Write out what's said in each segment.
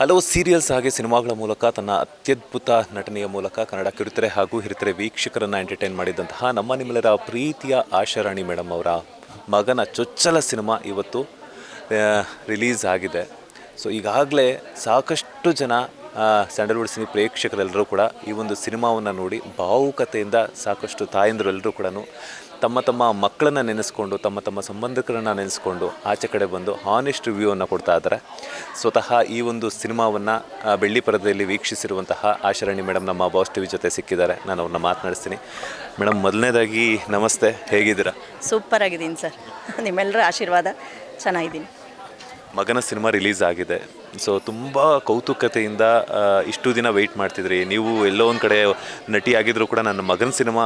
ಹಲವು ಸೀರಿಯಲ್ಸ್ ಹಾಗೆ ಸಿನಿಮಾಗಳ ಮೂಲಕ ತನ್ನ ಅತ್ಯದ್ಭುತ ನಟನೆಯ ಮೂಲಕ ಕನ್ನಡ ಕಿರುತೆರೆ ಹಾಗೂ ಹಿರಿತೆರೆ ವೀಕ್ಷಕರನ್ನು ಎಂಟರ್ಟೈನ್ ಮಾಡಿದಂತಹ ನಮ್ಮ ನಿಮ್ಮೆಲ್ಲರ ಪ್ರೀತಿಯ ಆಶಾರಾಣಿ ಮೇಡಮ್ ಅವರ ಮಗನ ಚೊಚ್ಚಲ ಸಿನಿಮಾ ಇವತ್ತು ರಿಲೀಸ್ ಆಗಿದೆ. ಸೊ ಈಗಾಗಲೇ ಸಾಕಷ್ಟು ಜನ ಸ್ಯಾಂಡಲ್ವುಡ್ ಸಿನಿ ಪ್ರೇಕ್ಷಕರೆಲ್ಲರೂ ಕೂಡ ಈ ಒಂದು ಸಿನಿಮಾವನ್ನು ನೋಡಿ ಭಾವುಕತೆಯಿಂದ ಸಾಕಷ್ಟು ತಾಯಂದಿರೆಲ್ಲರೂ ಕೂಡ ತಮ್ಮ ತಮ್ಮ ಮಕ್ಕಳನ್ನು ನೆನೆಸ್ಕೊಂಡು ತಮ್ಮ ತಮ್ಮ ಸಂಬಂಧಿಕರನ್ನು ನೆನೆಸ್ಕೊಂಡು ಆಚೆ ಕಡೆ ಬಂದು ಹಾನೆಸ್ಟ್ ರಿವ್ಯೂವನ್ನು ಕೊಡ್ತಾ ಇದ್ದಾರೆ. ಸ್ವತಃ ಈ ಒಂದು ಸಿನಿಮಾವನ್ನು ಬೆಳ್ಳಿ ಪರದೆಯಲ್ಲಿ ವೀಕ್ಷಿಸಿರುವಂತಹ ಆಶಾರಾಣಿ ಮೇಡಮ್ ನಮ್ಮ ಬಾಸ್ ಟಿವಿ ಜೊತೆ ಸಿಕ್ಕಿದ್ದಾರೆ. ನಾನು ಅವ್ರನ್ನ ಮಾತನಾಡಿಸ್ತೀನಿ. ಮೇಡಮ್, ಮೊದಲನೇದಾಗಿ ನಮಸ್ತೆ, ಹೇಗಿದ್ದೀರಾ? ಸೂಪರ್ ಆಗಿದ್ದೀನಿ ಸರ್, ನಿಮ್ಮೆಲ್ಲರ ಆಶೀರ್ವಾದ. ಚೆನ್ನಾಗಿದ್ದೀನಿ. ಮಗನ ಸಿನಿಮಾ ರಿಲೀಸ್ ಆಗಿದೆ. ಸೊ ತುಂಬ ಕೌತುಕತೆಯಿಂದ ಇಷ್ಟು ದಿನ ವೆಯ್ಟ್ ಮಾಡ್ತಿದ್ರಿ. ನೀವು ಎಲ್ಲೋ ಒಂದು ಕಡೆ ನಟಿ ಆಗಿದ್ದರೂ ಕೂಡ ನನ್ನ ಮಗನ ಸಿನಿಮಾ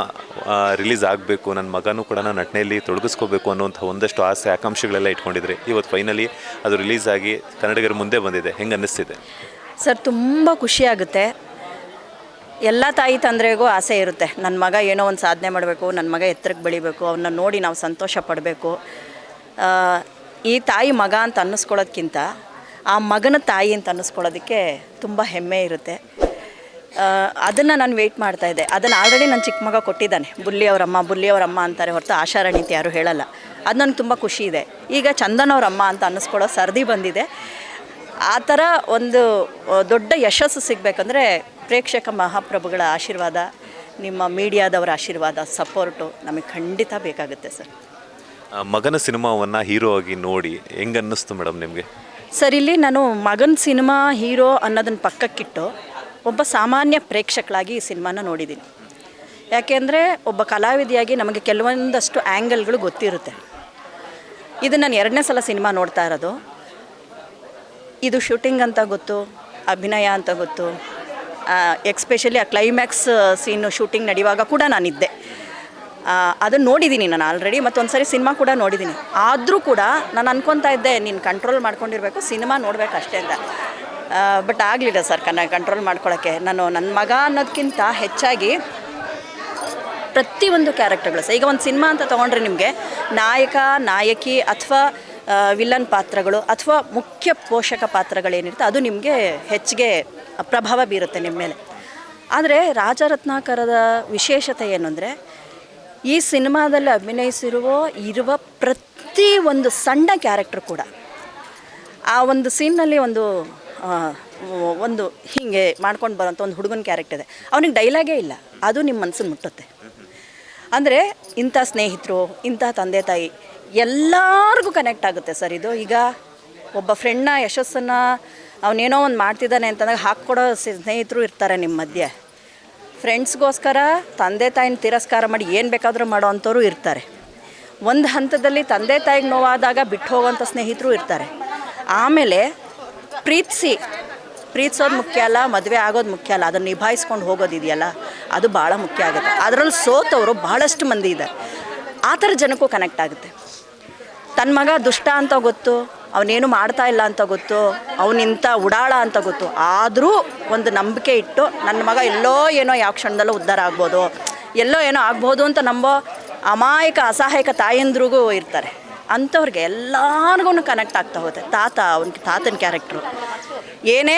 ರಿಲೀಸ್ ಆಗಬೇಕು, ನನ್ನ ಮಗನೂ ಕೂಡ ನಟನೆಯಲ್ಲಿ ತೊಡಗಿಸ್ಕೋಬೇಕು ಅನ್ನೋಂಥ ಒಂದಷ್ಟು ಆಸೆ ಆಕಾಂಕ್ಷೆಗಳೆಲ್ಲ ಇಟ್ಕೊಂಡಿದ್ರಿ. ಇವತ್ತು ಫೈನಲಿ ಅದು ರಿಲೀಸ್ ಆಗಿ ಕನ್ನಡಿಗರ ಮುಂದೆ ಬಂದಿದೆ. ಹೆಂಗೆ ಅನ್ನಿಸ್ತಿದೆ ಸರ್? ತುಂಬ ಖುಷಿಯಾಗುತ್ತೆ. ಎಲ್ಲ ತಾಯಿ ತಂದೆಗೂ ಆಸೆ ಇರುತ್ತೆ, ನನ್ನ ಮಗ ಏನೋ ಒಂದು ಸಾಧನೆ ಮಾಡಬೇಕು, ನನ್ನ ಮಗ ಎತ್ತರಕ್ಕೆ ಬೆಳಿಬೇಕು, ಅವನ್ನ ನೋಡಿ ನಾವು ಸಂತೋಷ ಪಡಬೇಕು. ಈ ತಾಯಿ ಮಗ ಅಂತ ಅನ್ನಿಸ್ಕೊಳ್ಳೋದಕ್ಕಿಂತ ಆ ಮಗನ ತಾಯಿ ಅಂತ ಅನ್ನಿಸ್ಕೊಳ್ಳೋದಕ್ಕೆ ತುಂಬ ಹೆಮ್ಮೆ ಇರುತ್ತೆ. ಅದನ್ನು ನಾನು ವೆಯ್ಟ್ ಮಾಡ್ತಾಯಿದ್ದೆ. ಅದನ್ನು ಆಲ್ರೆಡಿ ನನ್ನ ಚಿಕ್ಕ ಮಗ ಕೊಟ್ಟಿದ್ದಾನೆ. ಬುಲ್ಲಿಯವರಮ್ಮ ಅಂತಾರೆ ಹೊರತು ಆಶಾರಾಣಿ ಅಂತ ಯಾರೂ ಹೇಳಲ್ಲ. ಅದು ನನಗೆ ತುಂಬ ಖುಷಿ ಇದೆ. ಈಗ ಚಂದನ್ ಅವರಮ್ಮ ಅಂತ ಅನ್ನಿಸ್ಕೊಳ್ಳೋ ಸರದಿ ಬಂದಿದೆ. ಆ ಥರ ಒಂದು ದೊಡ್ಡ ಯಶಸ್ಸು ಸಿಗಬೇಕಂದ್ರೆ ಪ್ರೇಕ್ಷಕ ಮಹಾಪ್ರಭುಗಳ ಆಶೀರ್ವಾದ, ನಿಮ್ಮ ಮೀಡಿಯಾದವರ ಆಶೀರ್ವಾದ, ಸಪೋರ್ಟು ನಮಗೆ ಖಂಡಿತ ಬೇಕಾಗುತ್ತೆ ಸರ್. ಮಗನ ಸಿನಿಮಾವನ್ನು ಹೀರೋ ಆಗಿ ನೋಡಿ ಹೆಂಗೆ ಅನ್ನಿಸ್ತು ಮೇಡಮ್ ನಿಮಗೆ? ಸರ್, ಇಲ್ಲಿ ನಾನು ಮಗನ ಸಿನಿಮಾ ಹೀರೋ ಅನ್ನೋದನ್ನು ಪಕ್ಕಕ್ಕಿಟ್ಟು ಒಬ್ಬ ಸಾಮಾನ್ಯ ಪ್ರೇಕ್ಷಕಳಾಗಿ ಈ ಸಿನಿಮಾನ ನೋಡಿದ್ದೀನಿ. ಯಾಕೆಂದರೆ ಒಬ್ಬ ಕಲಾವಿದೆಯಾಗಿ ನಮಗೆ ಕೆಲವೊಂದಷ್ಟು ಆ್ಯಂಗಲ್ಗಳು ಗೊತ್ತಿರುತ್ತೆ. ಇದು ನಾನು 2ನೇ ಸಲ ಸಿನಿಮಾ ನೋಡ್ತಾ ಇರೋದು. ಇದು ಶೂಟಿಂಗ್ ಅಂತ ಗೊತ್ತು, ಅಭಿನಯ ಅಂತ ಗೊತ್ತು. ಎಕ್ಸ್ಪೆಷಲಿ ಆ ಕ್ಲೈಮ್ಯಾಕ್ಸ್ ಸೀನು ಶೂಟಿಂಗ್ ನಡೆಯುವಾಗ ಕೂಡ ನಾನಿದ್ದೆ. ಅದನ್ನು ನೋಡಿದ್ದೀನಿ ನಾನು ಆಲ್ರೆಡಿ, ಮತ್ತೊಂದು ಸರಿ ಸಿನಿಮಾ ಕೂಡ ನೋಡಿದ್ದೀನಿ. ಆದರೂ ಕೂಡ ನಾನು ಅನ್ಕೊತಾ ಇದ್ದೆ, ನೀನು ಕಂಟ್ರೋಲ್ ಮಾಡ್ಕೊಂಡಿರಬೇಕು, ಸಿನಿಮಾ ನೋಡಬೇಕು ಅಷ್ಟೇ ಅಂತ. ಬಟ್ ಆಗಲಿಲ್ಲ ಸರ್ ಕಂಟ್ರೋಲ್ ಮಾಡ್ಕೊಳ್ಳೋಕ್ಕೆ. ನಾನು ನನ್ನ ಮಗ ಅನ್ನೋದಕ್ಕಿಂತ ಹೆಚ್ಚಾಗಿ ಪ್ರತಿಯೊಂದು ಕ್ಯಾರೆಕ್ಟರ್ಗಳು ಸಹ, ಈಗ ಒಂದು ಸಿನಿಮಾ ಅಂತ ತೊಗೊಂಡ್ರೆ ನಿಮಗೆ ನಾಯಕ ನಾಯಕಿ ಅಥವಾ ವಿಲನ್ ಪಾತ್ರಗಳು ಅಥವಾ ಮುಖ್ಯ ಪೋಷಕ ಪಾತ್ರಗಳೇನಿರುತ್ತೆ ಅದು ನಿಮಗೆ ಹೆಚ್ಚಿಗೆ ಪ್ರಭಾವ ಬೀರುತ್ತೆ ನಿಮ್ಮ ಮೇಲೆ. ಆದರೆ ರಾಜರತ್ನಾಕರದ ವಿಶೇಷತೆ ಏನು ಅಂದರೆ, ಈ ಸಿನಿಮಾದಲ್ಲಿ ಇರುವ ಪ್ರತಿ ಒಂದು ಸಣ್ಣ ಕ್ಯಾರೆಕ್ಟರ್ ಕೂಡ ಆ ಒಂದು ಸೀನ್ನಲ್ಲಿ ಒಂದು ಹೀಗೆ ಮಾಡ್ಕೊಂಡು ಬರೋಂಥ ಒಂದು ಹುಡುಗನ ಕ್ಯಾರೆಕ್ಟರ್ ಇದೆ. ಅವನಿಗೆ ಡೈಲಾಗೇ ಇಲ್ಲ, ಅದು ನಿಮ್ಮ ಮನಸ್ಸನ್ನು ಮುಟ್ಟುತ್ತೆ. ಅಂದರೆ ಇಂಥ ಸ್ನೇಹಿತರು, ಇಂಥ ತಂದೆ ತಾಯಿ ಎಲ್ಲರಿಗೂ ಕನೆಕ್ಟ್ ಆಗುತ್ತೆ ಸರ್ ಇದು. ಈಗ ಒಬ್ಬ ಫ್ರೆಂಡ್ನ ಯಶಸ್ಸನ್ನು ಅವನೇನೋ ಒಂದು ಮಾಡ್ತಿದ್ದಾನೆ ಅಂತಂದಾಗ ಹಾಕ್ಕೊಡೋ ಸ್ನೇಹಿತರು ಇರ್ತಾರೆ ನಿಮ್ಮ ಮಧ್ಯೆ. ಫ್ರೆಂಡ್ಸ್ಗೋಸ್ಕರ ತಂದೆ ತಾಯಿನ ತಿರಸ್ಕಾರ ಮಾಡಿ ಏನು ಬೇಕಾದರೂ ಮಾಡೋ ಅಂಥವ್ರು ಇರ್ತಾರೆ. ಒಂದು ಹಂತದಲ್ಲಿ ತಂದೆ ತಾಯಿಗೆ ನೋವಾದಾಗ ಬಿಟ್ಟು ಹೋಗೋವಂಥ ಸ್ನೇಹಿತರು ಇರ್ತಾರೆ. ಆಮೇಲೆ ಪ್ರೀತಿಸೋದು ಮುಖ್ಯ ಅಲ್ಲ, ಮದುವೆ ಆಗೋದು ಮುಖ್ಯ ಅಲ್ಲ, ಅದನ್ನು ನಿಭಾಯಿಸ್ಕೊಂಡು ಹೋಗೋದಿದೆಯಲ್ಲ ಅದು ಭಾಳ ಮುಖ್ಯ ಆಗುತ್ತೆ. ಅದರಲ್ಲಿ ಸೋತವರು ಭಾಳಷ್ಟು ಮಂದಿ ಇದ್ದಾರೆ. ಆ ಥರ ಜನಕ್ಕೂ ಕನೆಕ್ಟ್ ಆಗುತ್ತೆ. ತನ್ನ ಮಗ ದುಷ್ಟ ಅಂತ ಗೊತ್ತು, ಅವನೇನು ಮಾಡ್ತಾ ಇಲ್ಲ ಅಂತ ಗೊತ್ತು, ಅವನಿಂಥ ಉಡಾಳ ಅಂತ ಗೊತ್ತು, ಆದರೂ ಒಂದು ನಂಬಿಕೆ ಇಟ್ಟು ನನ್ನ ಮಗ ಎಲ್ಲೋ ಏನೋ ಯಾವ ಕ್ಷಣದಲ್ಲೂ ಉದ್ಧಾರ ಆಗ್ಬೋದು, ಎಲ್ಲೋ ಏನೋ ಆಗ್ಬೋದು ಅಂತ ನಂಬೋ ಅಮಾಯಕ ಅಸಹಾಯಕ ತಾಯಂದ್ರಿಗೂ ಇರ್ತಾರೆ. ಅಂಥವ್ರಿಗೆ ಎಲ್ಲರಿಗೂ ಕನೆಕ್ಟ್ ಆಗ್ತಾ ಹೋಗುತ್ತೆ. ತಾತನ ಕ್ಯಾರೆಕ್ಟ್ರು ಏನೇ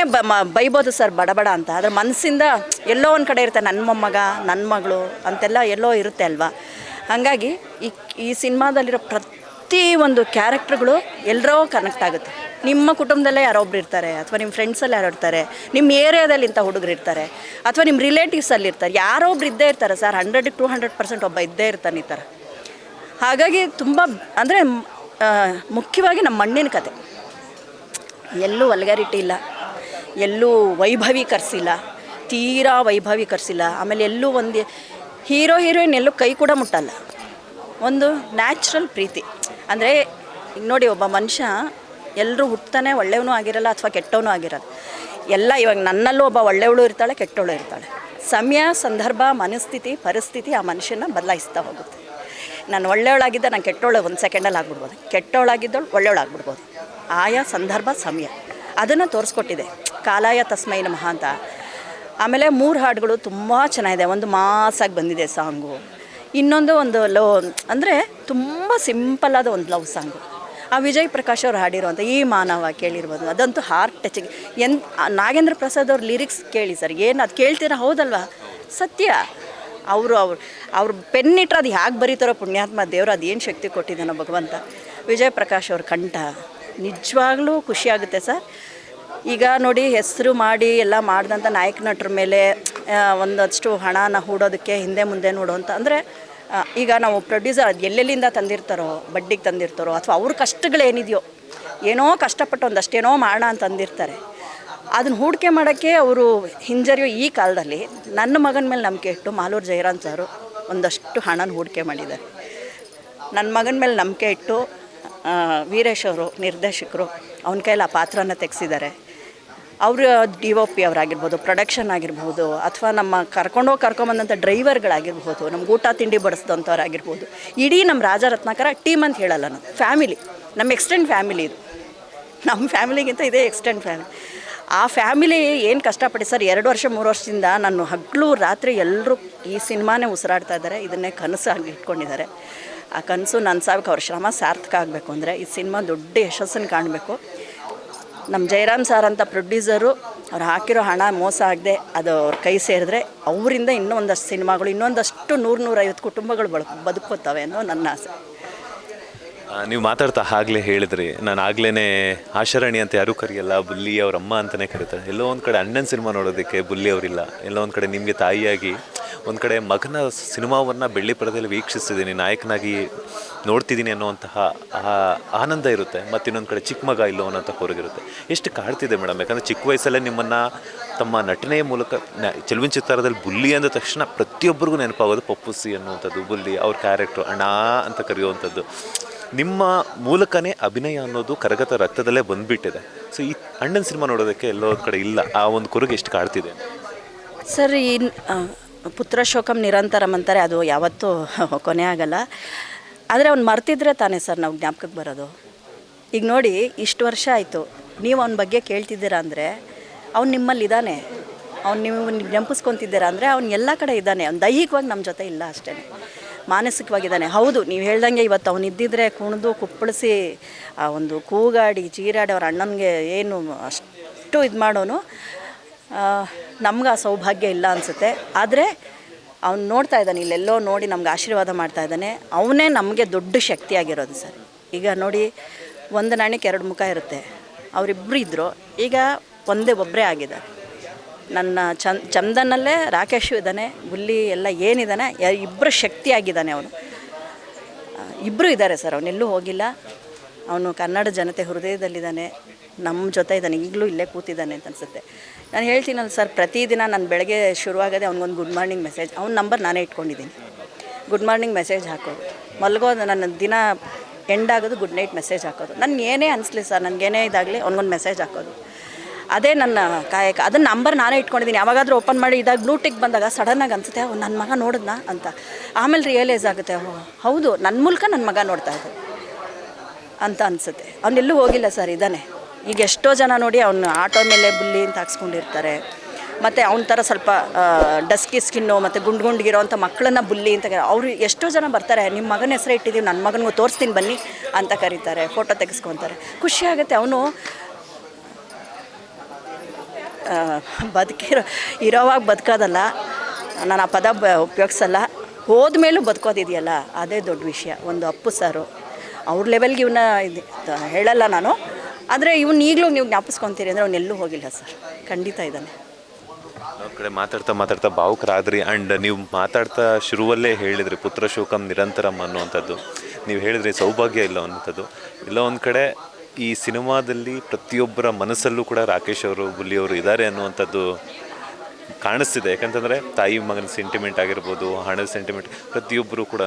ಬೈಬೋದು ಸರ್ ಬಡಬಡ ಅಂತ, ಅದ್ರ ಮನಸ್ಸಿಂದ ಎಲ್ಲೋ ಒಂದು ಕಡೆ ಇರುತ್ತೆ, ನನ್ನ ಮೊಮ್ಮಗ ನನ್ನ ಮಗಳು ಅಂತೆಲ್ಲ ಎಲ್ಲೋ ಇರುತ್ತೆ ಅಲ್ವಾ. ಹಾಗಾಗಿ ಈ ಸಿನಿಮಾದಲ್ಲಿರೋ ಪ್ರತಿ ಒಂದು ಕ್ಯಾರೆಕ್ಟರ್ಗಳು ಎಲ್ಲರೂ ಕನೆಕ್ಟ್ ಆಗುತ್ತೆ. ನಿಮ್ಮ ಕುಟುಂಬದಲ್ಲೇ ಯಾರೊಬ್ರು ಇರ್ತಾರೆ, ಅಥವಾ ನಿಮ್ಮ ಫ್ರೆಂಡ್ಸಲ್ಲಿ ಯಾರು ಇರ್ತಾರೆ, ನಿಮ್ಮ ಏರಿಯಾದಲ್ಲಿ ಇಂಥ ಹುಡುಗರು ಇರ್ತಾರೆ, ಅಥವಾ ನಿಮ್ಮ ರಿಲೇಟಿವ್ಸಲ್ಲಿ ಇರ್ತಾರೆ, ಯಾರೊಬ್ರು ಇದ್ದೇ ಇರ್ತಾರೆ ಸರ್. 100-200% ಒಬ್ಬ ಇದ್ದೇ ಇರ್ತಾನೆ ಈ ಥರ. ಹಾಗಾಗಿ ತುಂಬ ಅಂದರೆ ಮುಖ್ಯವಾಗಿ ನಮ್ಮ ಮಣ್ಣಿನ ಕತೆ. ಎಲ್ಲೂ ವಲ್ಗ್ಯಾರಿಟಿ ಇಲ್ಲ, ಎಲ್ಲೂ ವೈಭವೀಕರಿಸಿಲ್ಲ, ತೀರಾ ವೈಭವೀಕರಿಸಿಲ್ಲ. ಆಮೇಲೆ ಎಲ್ಲೂ ಒಂದು ಹೀರೋಯಿನ್ ಎಲ್ಲೂ ಕೈ ಕೂಡ ಮುಟ್ಟಲ್ಲ. ಒಂದು ನ್ಯಾಚುರಲ್ ಪ್ರೀತಿ. ಅಂದರೆ ಈಗ ನೋಡಿ, ಒಬ್ಬ ಮನುಷ್ಯ ಎಲ್ಲರೂ ಹುಟ್ಟತಾನೆ ಒಳ್ಳೆಯವನು ಆಗಿರಲ್ಲ ಅಥವಾ ಕೆಟ್ಟವನು ಆಗಿರಲ್ಲ. ಎಲ್ಲ ಇವಾಗ ನನ್ನಲ್ಲೂ ಒಬ್ಬ ಒಳ್ಳೆಯವಳು ಇರ್ತಾಳೆ, ಕೆಟ್ಟವಳು ಇರ್ತಾಳೆ. ಸಮಯ, ಸಂದರ್ಭ, ಮನಸ್ಥಿತಿ, ಪರಿಸ್ಥಿತಿ ಆ ಮನುಷ್ಯನ ಬದಲಾಯಿಸ್ತಾ ಹೋಗುತ್ತೆ. ನಾನು ಒಳ್ಳೆಯವಳಾಗಿದ್ದ ನಾನು ಕೆಟ್ಟವಳು ಒಂದು ಸೆಕೆಂಡಲ್ಲಿ ಆಗ್ಬಿಡ್ಬೋದು, ಕೆಟ್ಟವಳಾಗಿದ್ದವಳು ಒಳ್ಳೆಯವಳಾಗ್ಬಿಡ್ಬೋದು. ಆಯಾ ಸಂದರ್ಭ ಸಮಯ ಅದನ್ನು ತೋರಿಸ್ಕೊಟ್ಟಿದೆ ಕಾಲಾಯ ತಸ್ಮೈ ನಮಃ ಅಂತ. ಆಮೇಲೆ 3 ಹಾಡುಗಳು ತುಂಬ ಚೆನ್ನಾಗಿದೆ. ಒಂದು ಮಾಸಾಗಿ ಬಂದಿದೆ ಸಾಂಗು. ಇನ್ನೊಂದು ಲವ್, ಅಂದರೆ ತುಂಬ ಸಿಂಪಲ್ಲಾದ ಒಂದು ಲವ್ ಸಾಂಗು. ಆ ವಿಜಯ್ ಪ್ರಕಾಶ್ ಅವ್ರು ಹಾಡಿರುವಂಥ ಈ ಮಾನವ ಕೇಳಿರ್ಬೋದು, ಅದಂತೂ ಹಾರ್ಟ್ ಟಚಿಂಗ್. ನಾಗೇಂದ್ರ ಪ್ರಸಾದ್ ಅವ್ರ ಲಿರಿಕ್ಸ್ ಕೇಳಿ ಸರ್, ಏನು ಅದು ಕೇಳ್ತೀರಾ, ಹೌದಲ್ವಾ, ಸತ್ಯ. ಅವ್ರು ಪೆನ್ನಿಟ್ರೆ ಅದು ಹೇಗೆ ಬರೀತಾರೋ ಪುಣ್ಯಾತ್ಮ ದೇವರು, ಅದೇನು ಶಕ್ತಿ ಕೊಟ್ಟಿದ್ದಾನೋ ಭಗವಂತ. ವಿಜಯ್ ಪ್ರಕಾಶ್ ಅವ್ರ ಕಂಠ ನಿಜವಾಗ್ಲೂ ಖುಷಿಯಾಗುತ್ತೆ ಸರ್. ಈಗ ನೋಡಿ, ಹೆಸರು ಮಾಡಿ ಎಲ್ಲ ಮಾಡಿದಂಥ ನಾಯಕ ನಟರ ಮೇಲೆ ಒಂದಷ್ಟು ಹಣನ ಹೂಡೋದಕ್ಕೆ ಹಿಂದೆ ಮುಂದೆ ನೋಡೋವಂಥ, ಅಂದರೆ ಈಗ ನಾವು ಪ್ರೊಡ್ಯೂಸರ್ ಅದು ಎಲ್ಲೆಲ್ಲಿಂದ ತಂದಿರ್ತಾರೋ, ಬಡ್ಡಿಗೆ ತಂದಿರ್ತಾರೋ, ಅಥವಾ ಅವ್ರ ಕಷ್ಟಗಳೇನಿದೆಯೋ, ಏನೋ ಕಷ್ಟಪಟ್ಟು ಒಂದಷ್ಟೇನೋ ಮಾಡೋಣ ಅಂತ ಅಂದಿರ್ತಾರೆ. ಅದನ್ನು ಹೂಡಿಕೆ ಮಾಡೋಕ್ಕೆ ಅವರು ಹಿಂಜರಿಯೋ ಈ ಕಾಲದಲ್ಲಿ ನನ್ನ ಮಗನ ಮೇಲೆ ನಂಬಿಕೆ ಇಟ್ಟು ಮಾಲೂರು ಜಯರಾಮ್ ಸಾರು ಒಂದಷ್ಟು ಹಣನ ಹೂಡಿಕೆ ಮಾಡಿದ್ದಾರೆ. ನನ್ನ ಮಗನ ಮೇಲೆ ನಂಬಿಕೆ ಇಟ್ಟು ವೀರೇಶ್ ಅವರು ನಿರ್ದೇಶಕರು ಅವನ ಕೈಲಿ ಆ ಪಾತ್ರನ ತೆಗೆಸಿದ್ದಾರೆ. ಅವರು DOP ಅವರಾಗಿರ್ಬೋದು, ಪ್ರೊಡಕ್ಷನ್ ಆಗಿರ್ಬೋದು, ಅಥವಾ ನಮ್ಮ ಕರ್ಕೊಂಬಂದಂಥ ಡ್ರೈವರ್ಗಳಾಗಿರ್ಬೋದು, ನಮ್ಗೆ ಊಟ ತಿಂಡಿ ಬಡಿಸಿದಂಥವ್ರಾಗಿರ್ಬೋದು, ಇಡೀ ನಮ್ಮ ರಾಜರತ್ನಾಕರ ಟೀಮ್ ಅಂತ ಹೇಳಲ್ಲ, ನಾನು ಫ್ಯಾಮಿಲಿ, ನಮ್ಮ ಎಕ್ಸ್ಟೆಂಡ್ ಫ್ಯಾಮಿಲಿ ಇದು. ನಮ್ಮ ಫ್ಯಾಮಿಲಿಗಿಂತ ಇದೇ ಎಕ್ಸ್ಟೆಂಡ್ ಫ್ಯಾಮಿಲಿ. ಆ ಫ್ಯಾಮಿಲಿ ಏನು ಕಷ್ಟಪಟ್ಟು ಸರ್ 2 ವರ್ಷ 3 ವರ್ಷದಿಂದ ನಾನು ಹಗಲು ರಾತ್ರಿ ಎಲ್ಲರೂ ಈ ಸಿನಿಮಾನೇ ಉಸಿರಾಡ್ತಾ ಇದ್ದಾರೆ, ಇದನ್ನೇ ಕನಸಾಗಿ ಇಟ್ಕೊಂಡಿದ್ದಾರೆ. ಆ ಕನಸು ನನ್ನ ಸಾಕು, ಅವ್ರ ಶ್ರಮ ಸಾರ್ಥಕ ಆಗಬೇಕು ಅಂದರೆ ಈ ಸಿನಿಮಾ ದೊಡ್ಡ ಯಶಸ್ಸನ್ನು ಕಾಣಬೇಕು. ನಮ್ಮ ಜಯರಾಮ್ ಸಾರ್ ಅಂತ ಪ್ರೊಡ್ಯೂಸರು ಅವ್ರು ಹಾಕಿರೋ ಹಣ ಮೋಸ ಆಗದೆ ಅದು ಅವ್ರ ಕೈ ಸೇರಿದ್ರೆ ಅವರಿಂದ ಇನ್ನೂ ಒಂದಷ್ಟು ಸಿನಿಮಾಗಳು, ಇನ್ನೊಂದಷ್ಟು 100-150 ಕುಟುಂಬಗಳು ಬದುಕೋತವೆ ಅನ್ನೋ ನನ್ನ ಆಸೆ. ನೀವು ಮಾತಾಡ್ತಾ ಆಗಲೇ ಹೇಳಿದ್ರಿ, ನಾನು ಆಗ್ಲೇ ಆಶಾರಾಣಿ ಅಂತ ಯಾರೂ ಕರೆಯಲ್ಲ, ಬುಲ್ಲಿ ಅವ್ರ ಅಮ್ಮ ಅಂತಲೇ ಕರೀತಾರೆ. ಎಲ್ಲೋ ಒಂದು ಕಡೆ ಅಣ್ಣನ ಸಿನಿಮಾ ನೋಡೋದಕ್ಕೆ ಬುಲ್ಲಿ ಅವರಿಲ್ಲ, ಎಲ್ಲೋ ಒಂದು ಕಡೆ ನಿಮಗೆ ತಾಯಿಯಾಗಿ ಒಂದು ಕಡೆ ಮಗನ ಸಿನಿಮಾವನ್ನು ಬೆಳ್ಳಿ ಪರದೆಯಲ್ಲಿ ವೀಕ್ಷಿಸ್ತಿದ್ದೀನಿ, ನಾಯಕನಾಗಿ ನೋಡ್ತಿದ್ದೀನಿ ಅನ್ನೋವಂತಹ ಆನಂದ ಇರುತ್ತೆ. ಮತ್ತು ಇನ್ನೊಂದು ಕಡೆ ಚಿಕ್ಕ ಮಗ ಇಲ್ಲೋ ಅನ್ನೋಂಥ ಹೊರಗಿರುತ್ತೆ. ಎಷ್ಟು ಕಾಡ್ತಿದೆ ಮೇಡಮ್, ಯಾಕಂದರೆ ಚಿಕ್ಕ ವಯಸ್ಸಲ್ಲೇ ನಿಮ್ಮನ್ನು ತಮ್ಮ ನಟನೆಯ ಮೂಲಕ ಚೆಲುವಿನ ಚಿತ್ತಾರದಲ್ಲಿ ಬುಲ್ಲಿ ಅಂದ ತಕ್ಷಣ ಪ್ರತಿಯೊಬ್ಬರಿಗೂ ನೆನಪಾಗೋದು ಪಪ್ಪುಸಿ ಅನ್ನುವಂಥದ್ದು, ಬುಲ್ಲಿ ಅವ್ರ ಕ್ಯಾರೆಕ್ಟ್ರು ಅಣ್ಣ ಅಂತ ಕರೆಯುವಂಥದ್ದು. ನಿಮ್ಮ ಮೂಲಕನೇ ಅಭಿನಯ ಅನ್ನೋದು ಕರಗತ ರಕ್ತದಲ್ಲೇ ಬಂದುಬಿಟ್ಟಿದೆ. ಸೊ ಈ ಅಣ್ಣನ ಸಿನಿಮಾ ನೋಡೋದಕ್ಕೆ ಎಲ್ಲೋ ಒಂದು ಕಡೆ ಇಲ್ಲ, ಆ ಒಂದು ಕುರುಗೆ ಎಷ್ಟು ಕಾಡ್ತಿದೆ ಸರ್. ಈ ಪುತ್ರ ಶೋಕಂ ನಿರಂತರಂ ಅಂತಾರೆ, ಅದು ಯಾವತ್ತೂ ಕೊನೆ ಆಗಲ್ಲ. ಆದರೆ ಅವ್ನು ಮರ್ತಿದ್ರೆ ತಾನೇ ಸರ್ ನಾವು ಜ್ಞಾಪಕಕ್ಕೆ ಬರೋದು. ಈಗ ನೋಡಿ, ಇಷ್ಟು ವರ್ಷ ಆಯಿತು, ನೀವು ಅವನ ಬಗ್ಗೆ ಕೇಳ್ತಿದ್ದೀರಾ ಅಂದರೆ ಅವ್ನು ನಿಮ್ಮಲ್ಲಿದ್ದಾನೆ, ಅವ್ನು ನೀವು ನೆನಪಿಸ್ಕೊತಿದ್ದೀರಾ ಅಂದರೆ ಅವ್ನು ಎಲ್ಲ ಕಡೆ ಇದ್ದಾನೆ. ಅವ್ನು ದೈಹಿಕವಾಗಿ ನಮ್ಮ ಜೊತೆ ಇಲ್ಲ ಅಷ್ಟೇ, ಮಾನಸಿಕವಾಗಿದ್ದಾನೆ. ಹೌದು, ನೀವು ಹೇಳ್ದಂಗೆ ಇವತ್ತು ಅವನು ಇದ್ದಿದ್ರೆ ಕುಣಿದು ಕುಪ್ಪಳಿಸಿ ಆ ಒಂದು ಕೂಗಾಡಿ ಚೀರಾಡಿ ಅವ್ರ ಅಣ್ಣನಿಗೆ ಏನು ಅಷ್ಟು ಇದು ಮಾಡೋನು, ನಮ್ಗೆ ಆ ಸೌಭಾಗ್ಯ ಇಲ್ಲ ಅನಿಸುತ್ತೆ. ಆದರೆ ಅವ್ನು ನೋಡ್ತಾ ಇದ್ದಾನೆ, ಇಲ್ಲೆಲ್ಲೋ ನೋಡಿ ನಮ್ಗೆ ಆಶೀರ್ವಾದ ಮಾಡ್ತಾ ಇದ್ದಾನೆ. ಅವನೇ ನಮಗೆ ದೊಡ್ಡ ಶಕ್ತಿಯಾಗಿರೋದು ಸರ್. ಈಗ ನೋಡಿ, ಒಂದು ನಾಣ್ಯಕ್ಕೆ 2 ಮುಖ ಇರುತ್ತೆ. ಅವರಿಬ್ಬರು ಇದ್ದರು, ಈಗ ಒಬ್ಬರೇ ಆಗಿದ್ದಾರೆ. ನನ್ನ ಚಂದನಲ್ಲೇ ರಾಕೇಶು ಇದ್ದಾನೆ, ಬುಲ್ಲಿ ಎಲ್ಲ ಏನಿದ್ದಾನೆ, ಇಬ್ಬರು ಶಕ್ತಿಯಾಗಿದ್ದಾನೆ. ಅವನು ಇಬ್ಬರು ಇದ್ದಾರೆ ಸರ್, ಅವನೆಲ್ಲೂ ಹೋಗಿಲ್ಲ. ಅವನು ಕನ್ನಡ ಜನತೆ ಹೃದಯದಲ್ಲಿದ್ದಾನೆ, ನಮ್ಮ ಜೊತೆ ಇದ್ದಾನೆ, ಈಗಲೂ ಇಲ್ಲೇ ಕೂತಿದ್ದಾನೆ ಅಂತ ಅನಿಸುತ್ತೆ. ನಾನು ಹೇಳ್ತೀನಲ್ಲ ಸರ್, ಪ್ರತಿದಿನ ನಾನು ಬೆಳಗ್ಗೆ ಶುರುವಾಗದೆ ಅವ್ನಿಗೊಂದು ಗುಡ್ ಮಾರ್ನಿಂಗ್ ಮೆಸೇಜ್, ಅವ್ನ ನಂಬರ್ ನಾನೇ ಇಟ್ಕೊಂಡಿದ್ದೀನಿ. ಗುಡ್ ಮಾರ್ನಿಂಗ್ ಮೆಸೇಜ್ ಹಾಕೋದು, ಮಲಗೋದು, ನನ್ನ ದಿನ ಎಂಡ್ ಆಗೋದು ಗುಡ್ ನೈಟ್ ಮೆಸೇಜ್ ಹಾಕೋದು. ನನಗೆ ಏನೇ ಅನಿಸ್ಲಿ ಸರ್, ನನಗೇನೇ ಇದಾಗಲಿ ಅವ್ನಿಗೊಂದು ಮೆಸೇಜ್ ಹಾಕೋದು, ಅದೇ ನನ್ನ ಕಾಯಕ. ಅದನ್ನ ನಂಬರ್ ನಾನೇ ಇಟ್ಕೊಂಡಿದ್ದೀನಿ. ಯಾವಾಗಾದರೂ ಓಪನ್ ಮಾಡಿ ಇದಾಗ ಬ್ಲೂಟಿಕ್ ಬಂದಾಗ ಸಡನ್ನಾಗಿ ಅನಿಸುತ್ತೆ, ನನ್ನ ಮಗ ನೋಡಿದ್ನಾ ಅಂತ. ಆಮೇಲೆ ರಿಯಲೈಸ್ ಆಗುತ್ತೆ, ಹೌದು, ನನ್ನ ಮೂಲಕ ನನ್ನ ಮಗ ನೋಡ್ತಾ ಇದ್ದೆ ಅಂತ ಅನಿಸುತ್ತೆ. ಅವನೆಲ್ಲೂ ಹೋಗಿಲ್ಲ ಸರ್, ಇದ್ದಾನೆ. ಈಗ ಎಷ್ಟೋ ಜನ ನೋಡಿ ಅವ್ನು ಆಟೋ ಮೇಲೆ ಬುಲ್ಲಿ ಅಂತ ಹಾಕ್ಸ್ಕೊಂಡಿರ್ತಾರೆ, ಮತ್ತು ಅವನ ಥರ ಸ್ವಲ್ಪ ಡಸ್ಕಿ ಸ್ಕಿನ್ನು ಮತ್ತು ಗುಂಡ್ಗಿರೋ ಅಂಥ ಮಕ್ಕಳನ್ನ ಬುಲ್ಲಿ ಅಂತ ಅವರು ಎಷ್ಟೋ ಜನ ಬರ್ತಾರೆ, ನಿಮ್ಮ ಮಗನ ಹೆಸರೇ ಇಟ್ಟಿದ್ದೀವಿ, ನನ್ನ ಮಗನಿಗೂ ತೋರಿಸ್ತೀನಿ ಬನ್ನಿ ಅಂತ ಕರೀತಾರೆ, ಫೋಟೋ ತೆಗೆಸ್ಕೊತಾರೆ. ಖುಷಿಯಾಗುತ್ತೆ. ಅವನು ಇರೋವಾಗ ಬದುಕೋದಲ್ಲ, ನಾನು ಆ ಪದ ಉಪಯೋಗಿಸಲ್ಲ, ಹೋದ್ಮೇಲೂ ಬದುಕೋದಿದೆಯಲ್ಲ ಅದೇ ದೊಡ್ಡ ವಿಷಯ. ಒಂದು ಅಪ್ಪು ಸಾರು ಅವ್ರ ಲೆವೆಲ್ಗೆ ಇವನ್ನ ಇದು ಹೇಳಲ್ಲ ನಾನು, ಆದರೆ ಇವನು ಈಗಲೂ ನೀವು ಜ್ಞಾಪಿಸ್ಕೊತೀರಿ ಅಂದರೆ ಅವನೆಲ್ಲೂ ಹೋಗಿಲ್ಲ ಸರ್, ಖಂಡಿತ ಇದ್ದಾನೆ. ಅವ್ರ ಕಡೆ ಮಾತಾಡ್ತಾ ಭಾವುಕರಾದ್ರಿ. ಆ್ಯಂಡ್ ನೀವು ಮಾತಾಡ್ತಾ ಶುರುವಲ್ಲೇ ಹೇಳಿದ್ರಿ ಪುತ್ರ ಶೋಕಂ ನಿರಂತರಂ ಅನ್ನುವಂಥದ್ದು. ನೀವು ಹೇಳಿದ್ರಿ ಸೌಭಾಗ್ಯ ಇಲ್ಲ ಅನ್ನುವಂಥದ್ದು. ಇಲ್ಲ ಒಂದು ಕಡೆ ಈ ಸಿನಿಮಾದಲ್ಲಿ ಪ್ರತಿಯೊಬ್ಬರ ಮನಸ್ಸಲ್ಲೂ ಕೂಡ ರಾಕೇಶ್ ಅವರು, ಬುಲ್ಲಿಯವರು ಇದ್ದಾರೆ ಅನ್ನುವಂಥದ್ದು ಕಾಣಿಸ್ತಿದೆ. ಯಾಕಂತಂದರೆ ತಾಯಿ ಮಗನ ಸೆಂಟಿಮೆಂಟ್ ಆಗಿರ್ಬೋದು, ಹಣದ ಸೆಂಟಿಮೆಂಟ್, ಪ್ರತಿಯೊಬ್ಬರು ಕೂಡ.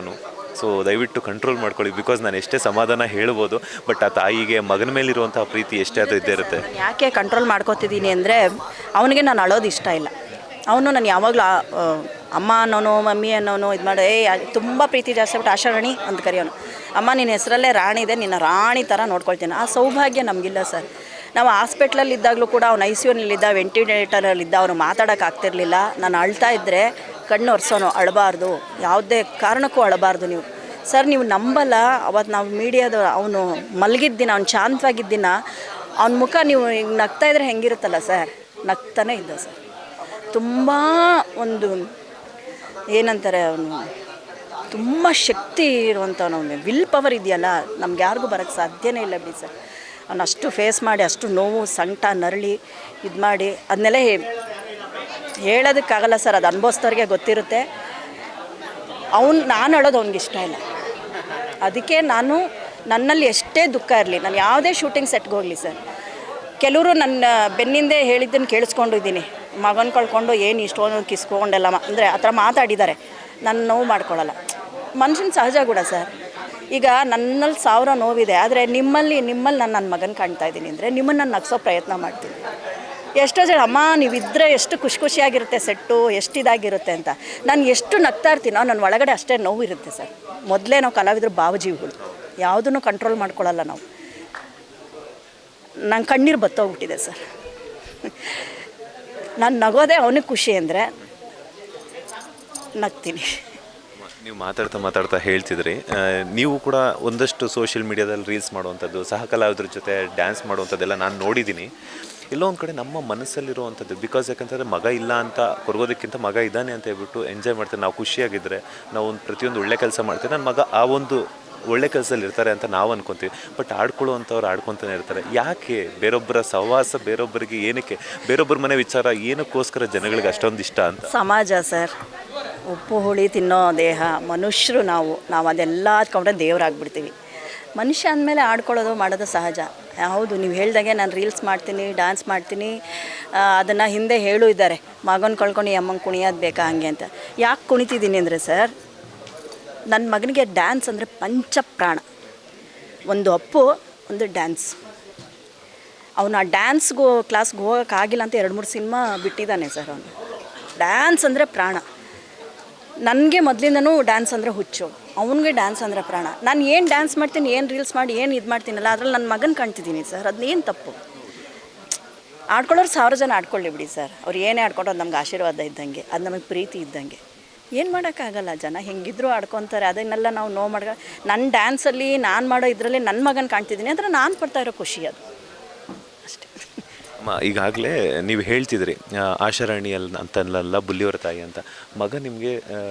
ಸೊ ದಯವಿಟ್ಟು ಕಂಟ್ರೋಲ್ ಮಾಡ್ಕೊಳ್ಳಿ. ಬಿಕಾಸ್ ನಾನು ಎಷ್ಟೇ ಸಮಾಧಾನ ಹೇಳ್ಬೋದು, ಬಟ್ ಆ ತಾಯಿಗೆ ಮಗನ ಮೇಲಿರುವಂಥ ಪ್ರೀತಿ ಎಷ್ಟೇ ಆದರೂ ಇದ್ದೇ ಇರುತ್ತೆ. ಯಾಕೆ ಕಂಟ್ರೋಲ್ ಮಾಡ್ಕೋತಿದ್ದೀನಿ ಅಂದರೆ, ಅವನಿಗೆ ನಾನು ಅಳೋದು ಇಷ್ಟ ಇಲ್ಲ. ಅವನು ನಾನು ಯಾವಾಗಲೂ ಅಮ್ಮ ಅನ್ನೋನು, ಮಮ್ಮಿ ಅನ್ನೋನು ಇದು ಮಾಡಿ ತುಂಬ ಪ್ರೀತಿ ಜಾಸ್ತಿ ಆಗ್ಬಿಟ್ಟು ಆಶಾರಾಣಿ ಅಂತ ಕರೆಯೋನು. ಅಮ್ಮ ನಿನ್ನ ಹೆಸರಲ್ಲೇ ರಾಣಿ ಇದೆ, ನಿನ್ನ ರಾಣಿ ಥರ ನೋಡ್ಕೊಳ್ತೀನಿ. ಆ ಸೌಭಾಗ್ಯ ನಮಗಿಲ್ಲ ಸರ್. ನಾವು ಹಾಸ್ಪಿಟ್ಲಲ್ಲಿ ಇದ್ದಾಗಲೂ ಕೂಡ ಅವ್ನು ICUನಲ್ಲಿದ್ದ, ವೆಂಟಿಲೇಟರಲ್ಲಿದ್ದ, ಅವನು ಮಾತಾಡೋಕ್ಕಾಗ್ತಿರ್ಲಿಲ್ಲ. ನಾನು ಅಳ್ತಾ ಇದ್ದರೆ ಕಣ್ಣು ಒರೆಸೋನು, ಅಳಬಾರ್ದು, ಯಾವುದೇ ಕಾರಣಕ್ಕೂ ಅಳಬಾರ್ದು ನೀವು. ಸರ್ ನೀವು ನಂಬಲ್ಲ, ಅವತ್ತು ನಾವು ಮೀಡಿಯಾದ ಅವನು ಮಲಗಿದ್ದ ದಿನ, ಅವ್ನು ಶಾಂತವಾಗಿದ್ದ ದಿನ, ಅವನ ಮುಖ ನೀವು ಈಗ ನಗ್ತಾ ಇದ್ರೆ ಹೆಂಗಿರುತ್ತಲ್ಲ ಸರ್, ನಗ್ತಾನೆ ಇದ್ದ ಸರ್. ತುಂಬ ಒಂದು ಏನಂತಾರೆ, ಅವನು ತುಂಬ ಶಕ್ತಿ ಇರುವಂಥವನು, ಅವನು ವಿಲ್ ಪವರ್ ಇದೆಯಲ್ಲ, ನಮ್ಗೆ ಯಾರಿಗೂ ಬರೋಕ್ಕೆ ಸಾಧ್ಯನೇ ಇಲ್ಲ ಬಿಡಿ ಸರ್. ಅವನು ಅಷ್ಟು ಫೇಸ್ ಮಾಡಿ, ಅಷ್ಟು ನೋವು, ಸಂಕಟ, ನರಳಿ ಇದು ಮಾಡಿ ಅದನ್ನೆಲ್ಲ ಹೇಳೋದಕ್ಕಾಗಲ್ಲ ಸರ್, ಅದು ಅನುಭವಿಸ್ತವ್ರಿಗೆ ಗೊತ್ತಿರುತ್ತೆ. ನಾನು ಹೇಳೋದು ಅವ್ನಿಗೆ ಇಷ್ಟ ಇಲ್ಲ. ಅದಕ್ಕೆ ನನ್ನಲ್ಲಿ ಎಷ್ಟೇ ದುಃಖ ಇರಲಿ, ನಾನು ಯಾವುದೇ ಶೂಟಿಂಗ್ ಸೆಟ್ಗೆ ಹೋಗಲಿ ಸರ್, ಕೆಲವರು ನನ್ನ ಬೆನ್ನಿಂದೆ ಹೇಳಿದ್ದನ್ನು ಕೇಳಿಸ್ಕೊಂಡಿದ್ದೀನಿ. ಮಗನ ಕಳ್ಕೊಂಡು ಏನು ಇಷ್ಟೊಂದು ಕಿಸ್ಕೊಂಡೆಲ್ಲ ಅಂದರೆ ಆ ಥರ ಮಾತಾಡಿದ್ದಾರೆ. ನಾನು ನೋವು ಮಾಡ್ಕೊಳ್ಳಲ್ಲ, ಮನುಷ್ಯನ ಸಹಜ ಕೂಡ ಸರ್. ಈಗ ನನ್ನಲ್ಲಿ 1000 ನೋವಿದೆ, ಆದರೆ ನಿಮ್ಮಲ್ಲಿ ನಾನು ನನ್ನ ಮಗನ ಕಾಣ್ತಾ ಇದ್ದೀನಿ ಅಂದರೆ ನಿಮ್ಮನ್ನು ನಾನು ನಗ್ಸೋ ಪ್ರಯತ್ನ ಮಾಡ್ತೀನಿ. ಎಷ್ಟೋ ಜನ ಅಮ್ಮ ನೀವಿದ್ದರೆ ಎಷ್ಟು ಖುಷಿಯಾಗಿರುತ್ತೆ ಸೆಟ್ಟು, ಎಷ್ಟು ಇದಾಗಿರುತ್ತೆ ಅಂತ. ನಾನು ಎಷ್ಟು ನಗ್ತಾ ಇರ್ತೀನೋ ನನ್ನ ಒಳಗಡೆ ಅಷ್ಟೇ ನೋವು ಇರುತ್ತೆ ಸರ್. ಮೊದಲೇ ನಾವು ಕಲಾವಿದರು ಭಾವಜೀವಿಗಳು, ಯಾವುದನ್ನು ಕಂಟ್ರೋಲ್ ಮಾಡ್ಕೊಳ್ಳಲ್ಲ ನಾವು. ನಂಗೆ ಕಣ್ಣೀರು ಬತ್ತೋಗ್ಬಿಟ್ಟಿದೆ ಸರ್. ನಾನು ನಗೋದೇ ಅವನಿಗೆ ಖುಷಿ ಅಂದರೆ ನಗ್ತೀನಿ. ನೀವು ಮಾತಾಡ್ತಾ ಹೇಳ್ತಿದ್ರಿ, ನೀವು ಕೂಡ ಒಂದಷ್ಟು ಸೋಷಿಯಲ್ ಮೀಡಿಯಾದಲ್ಲಿ ರೀಲ್ಸ್ ಮಾಡುವಂಥದ್ದು, ಸಹ ಕಲಾವಿದ್ರ ಜೊತೆ ಡ್ಯಾನ್ಸ್ ಮಾಡುವಂಥದ್ದೆಲ್ಲ ನಾನು ನೋಡಿದ್ದೀನಿ. ಎಲ್ಲೋ ಒಂದು ಕಡೆ ನಮ್ಮ ಮನಸ್ಸಲ್ಲಿರುವಂಥದ್ದು, ಬಿಕಾಸ್ ಯಾಕಂತಂದರೆ ಮಗ ಇಲ್ಲ ಅಂತ ಕೊರಗೋದಕ್ಕಿಂತ ಮಗ ಇದ್ದಾನೆ ಅಂತ ಹೇಳ್ಬಿಟ್ಟು ಎಂಜಾಯ್ ಮಾಡ್ತೇವೆ. ನಾವು ಖುಷಿಯಾಗಿದ್ದರೆ ನಾವು ಒಂದು ಪ್ರತಿಯೊಂದು ಒಳ್ಳೆ ಕೆಲಸ ಮಾಡ್ತೇವೆ, ನನ್ನ ಮಗ ಆ ಒಂದು ಒಳ್ಳೆ ಕೆಲಸದಲ್ಲಿ ಇರ್ತಾರೆ ಅಂತ ನಾವು ಅನ್ಕೊತೀವಿ. ಬಟ್ ಆಡ್ಕೊಳ್ಳುವಂಥವ್ರು ಆಡ್ಕೊತಾನೆ ಇರ್ತಾರೆ. ಯಾಕೆ ಬೇರೊಬ್ಬರ ಸಹವಾಸ, ಬೇರೊಬ್ಬರಿಗೆ ಏನಕ್ಕೆ, ಬೇರೊಬ್ಬರ ಮನೆ ವಿಚಾರ ಏನಕ್ಕೋಸ್ಕರ ಜನಗಳಿಗೆ ಅಷ್ಟೊಂದು ಇಷ್ಟ ಅಂತ? ಸಮಾಜ ಸರ್, ಉಪ್ಪು ಹುಳಿ ತಿನ್ನೋ ದೇಹ ಮನುಷ್ಯರು. ನಾವು ಅದೆಲ್ಲ ಹತ್ಕೊಂಡ್ರೆ ದೇವರಾಗ್ಬಿಡ್ತೀವಿ. ಮನುಷ್ಯ ಅಂದಮೇಲೆ ಆಡ್ಕೊಳ್ಳೋದು ಮಾಡೋದು ಸಹಜ. ಹೌದು, ನೀವು ಹೇಳ್ದಾಗೆ ನಾನು ರೀಲ್ಸ್ ಮಾಡ್ತೀನಿ, ಡ್ಯಾನ್ಸ್ ಮಾಡ್ತೀನಿ. ಅದನ್ನು ಹಿಂದೆ ಹೇಳು ಇದ್ದಾರೆ, ಮಗನ ಕಳ್ಕೊಂಡು ಈ ಅಮ್ಮಂಗೆ ಕುಣಿಯೋದು ಬೇಕಾ ಹಂಗೆ ಅಂತ. ಯಾಕೆ ಕುಣಿತಿದ್ದೀನಿ ಅಂದರೆ ಸರ್, ನನ್ನ ಮಗನಿಗೆ ಡ್ಯಾನ್ಸ್ ಅಂದರೆ ಪಂಚಪ್ರಾಣ. ಒಂದು ಅಪ್ಪು, ಒಂದು ಡ್ಯಾನ್ಸ್. ಅವನು ಆ ಕ್ಲಾಸ್ಗೆ ಹೋಗೋಕ್ಕಾಗಿಲ್ಲ ಅಂತ 2-3 ಸಿನಿಮಾ ಬಿಟ್ಟಿದ್ದಾನೆ ಸರ್. ಅವನು ಡ್ಯಾನ್ಸ್ ಅಂದರೆ ಪ್ರಾಣ. ನನಗೆ ಮೊದಲಿಂದನೂ ಡ್ಯಾನ್ಸ್ ಅಂದರೆ ಹುಚ್ಚು, ಅವನಿಗೆ ಡ್ಯಾನ್ಸ್ ಅಂದರೆ ಪ್ರಾಣ. ನಾನು ಏನು ಡ್ಯಾನ್ಸ್ ಮಾಡ್ತೀನಿ, ಏನು ರೀಲ್ಸ್ ಮಾಡಿ, ಏನು ಇದು ಮಾಡ್ತೀನಲ್ಲ, ಅದರಲ್ಲಿ ನನ್ನ ಮಗನ ಕಾಣ್ತಿದ್ದೀನಿ ಸರ್. ಅದನ್ನೇನು ತಪ್ಪು? ಆಡ್ಕೊಳ್ಳೋರು 1000 ಜನ ಆಡ್ಕೊಳ್ಳಿ ಬಿಡಿ ಸರ್. ಅವ್ರು ಏನೇ ಆಡ್ಕೊಳ್ಳೋದು ನಮ್ಗೆ ಆಶೀರ್ವಾದ ಇದ್ದಂಗೆ, ಅದು ನಮಗೆ ಪ್ರೀತಿ ಇದ್ದಂಗೆ. ಏನು ಮಾಡೋಕ್ಕಾಗಲ್ಲ, ಜನ ಹೆಂಗಿದ್ರು ಆಡ್ಕೊತಾರೆ. ಅದನ್ನೆಲ್ಲ ನಾವು ನೋವು ಮಾಡ್ಕೊ, ನನ್ನ ಡ್ಯಾನ್ಸಲ್ಲಿ ನಾನು ಮಾಡೋ ಇದರಲ್ಲಿ ನನ್ನ ಮಗನ ಕಾಣ್ತಿದ್ದೀನಿ ಅಂದರೆ ನಾನು ಪಡ್ತಾ ಇರೋ ಖುಷಿ ಅದು ಅಷ್ಟೇ. ಈಗಾಗಲೇ ನೀವು ಹೇಳ್ತಿದ್ರಿ ಆಶಾರಾಣಿಯಲ್ಲಿ ಅಂತಲ್ಲ ಬುಲ್ಲಿಯವರ ತಾಯಿ ಅಂತ. ಮಗ ನಿಮಗೆ